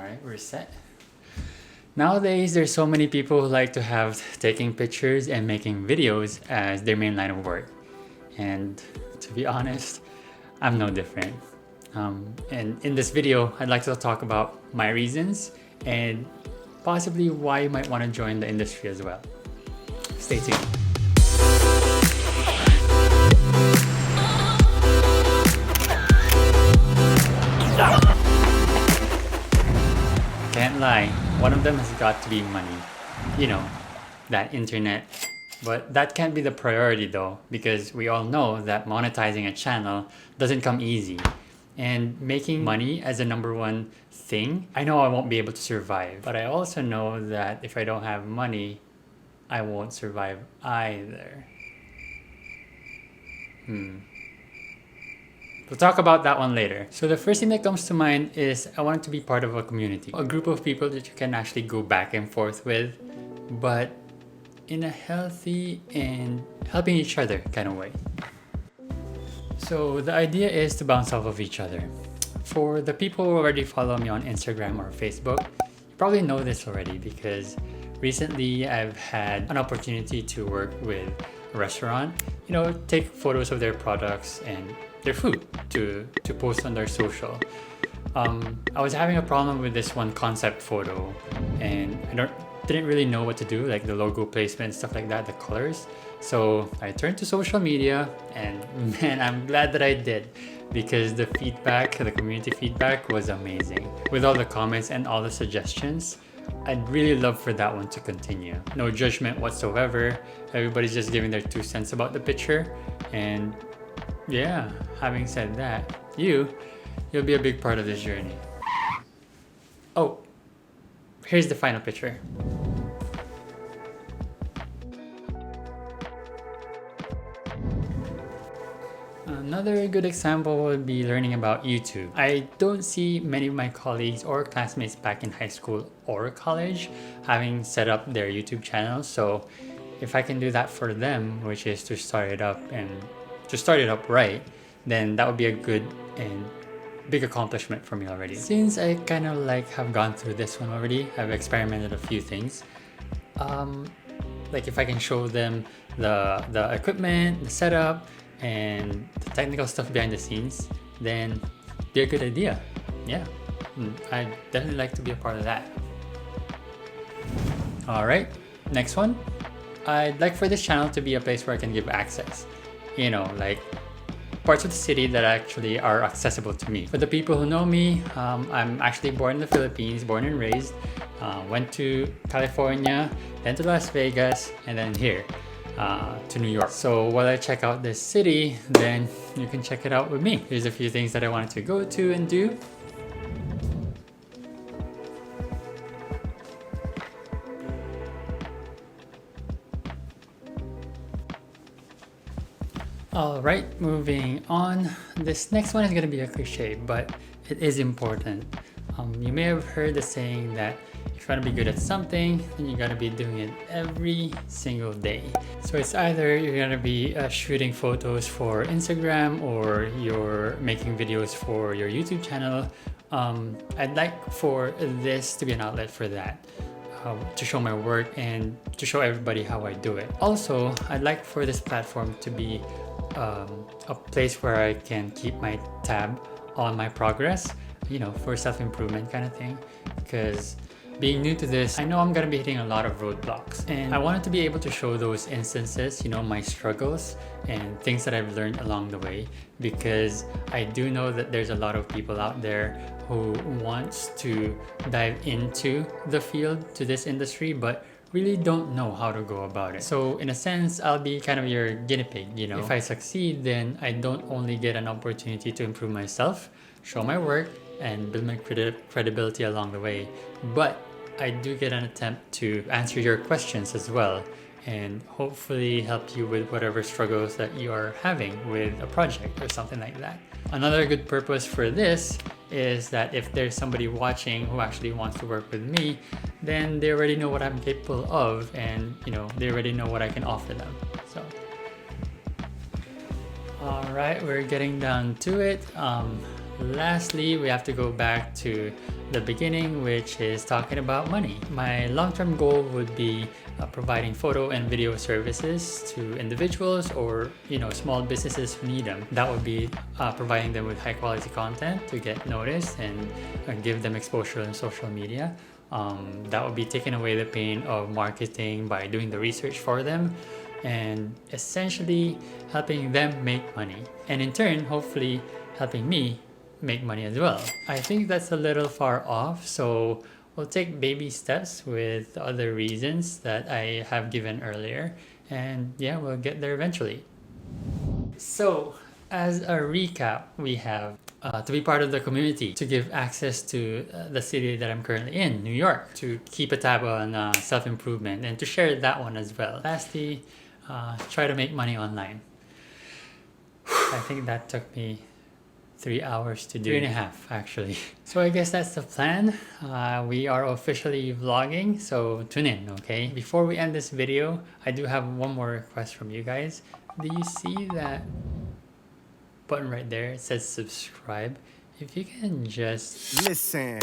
Alright, we're set. Nowadays, there's so many people who like to have taking pictures and making videos as their main line of work. And to be honest, I'm no different. And in this video, I'd like to talk about my reasons and possibly why you might want to join the industry as well. Stay tuned. Can't lie, one of them has got to be money. You know, that internet. But that can't be the priority though, because we all know that monetizing a channel doesn't come easy. And making money as a number one thing, I know I won't be able to survive. But I also know that if I don't have money, I won't survive either. We'll talk about that one later. So the first thing that comes to mind is I want to be part of a community. A group of people that you can actually go back and forth with, but in a healthy and helping each other kind of way. So the idea is to bounce off of each other. For the people who already follow me on Instagram or Facebook, you probably know this already because recently I've had an opportunity to work with a restaurant, take photos of their products and their food to post on their social. I was having a problem with this one concept photo and didn't really know what to do, like the logo placement, stuff like that, the colors. So I turned to social media and man, I'm glad that I did because the community feedback was amazing. With all the comments and all the suggestions, I'd really love for that one to continue. No judgment whatsoever. Everybody's just giving their 2 cents about the picture. And yeah, having said that, you'll be a big part of this journey. Oh, here's the final picture. Another good example would be learning about YouTube. I don't see many of my colleagues or classmates back in high school or college having set up their YouTube channels. So if I can do that for them, which is to start it up right, then that would be a good and big accomplishment for me already. Since I kind of have gone through this one already, I've experimented a few things. Like if I can show them the equipment, the setup, and the technical stuff behind the scenes, then be a good idea. Yeah, I'd definitely like to be a part of that. Alright, next one. I'd like for this channel to be a place where I can give access. Like parts of the city that actually are accessible to me. For the people who know me, I'm actually born in the Philippines, born and raised. Went to California, then to Las Vegas, and then here to New York. So while I check out this city, then you can check it out with me. Here's a few things that I wanted to go to and do. Alright, moving on. This next one is going to be a cliche, but it is important. You may have heard the saying that if you want to be good at something, then you got to be doing it every single day. So it's either you're going to be shooting photos for Instagram or you're making videos for your YouTube channel. I'd like for this to be an outlet for that. To show my work and to show everybody how I do it. Also, I'd like for this platform to be a place where I can keep my tab on my progress, for self-improvement kind of thing. Because being new to this, I know I'm gonna be hitting a lot of roadblocks, and I wanted to be able to show those instances, my struggles and things that I've learned along the way, because I do know that there's a lot of people out there who wants to dive into the field, to this industry, but really don't know how to go about it. So in a sense, I'll be kind of your guinea pig, If I succeed, then I don't only get an opportunity to improve myself, show my work, and build my credibility along the way, but I do get an attempt to answer your questions as well and hopefully help you with whatever struggles that you are having with a project or something like that. Another good purpose for this is that if there's somebody watching who actually wants to work with me, then they already know what I'm capable of and they already know what I can offer them. So alright, we're getting down to it. lastly, we have to go back to the beginning, which is talking about money. My long-term goal would be providing photo and video services to individuals or small businesses who need them. That would be providing them with high quality content to get noticed and give them exposure on social media. That would be taking away the pain of marketing by doing the research for them and essentially helping them make money, and in turn hopefully helping me make money as well. I think that's a little far off, so we'll take baby steps with the other reasons that I have given earlier, and yeah, we'll get there eventually. So as a recap, we have to be part of the community, to give access to the city that I'm currently in, New York, to keep a tab on self-improvement and to share that one as well. Lastly, try to make money online. I think that took me 3 hours to do. 3.5 actually. So I guess that's the plan. We are officially vlogging, so tune in, okay? Before we end this video, I do have one more request from you guys. Do you see that button right there? It says subscribe. If you can just listen.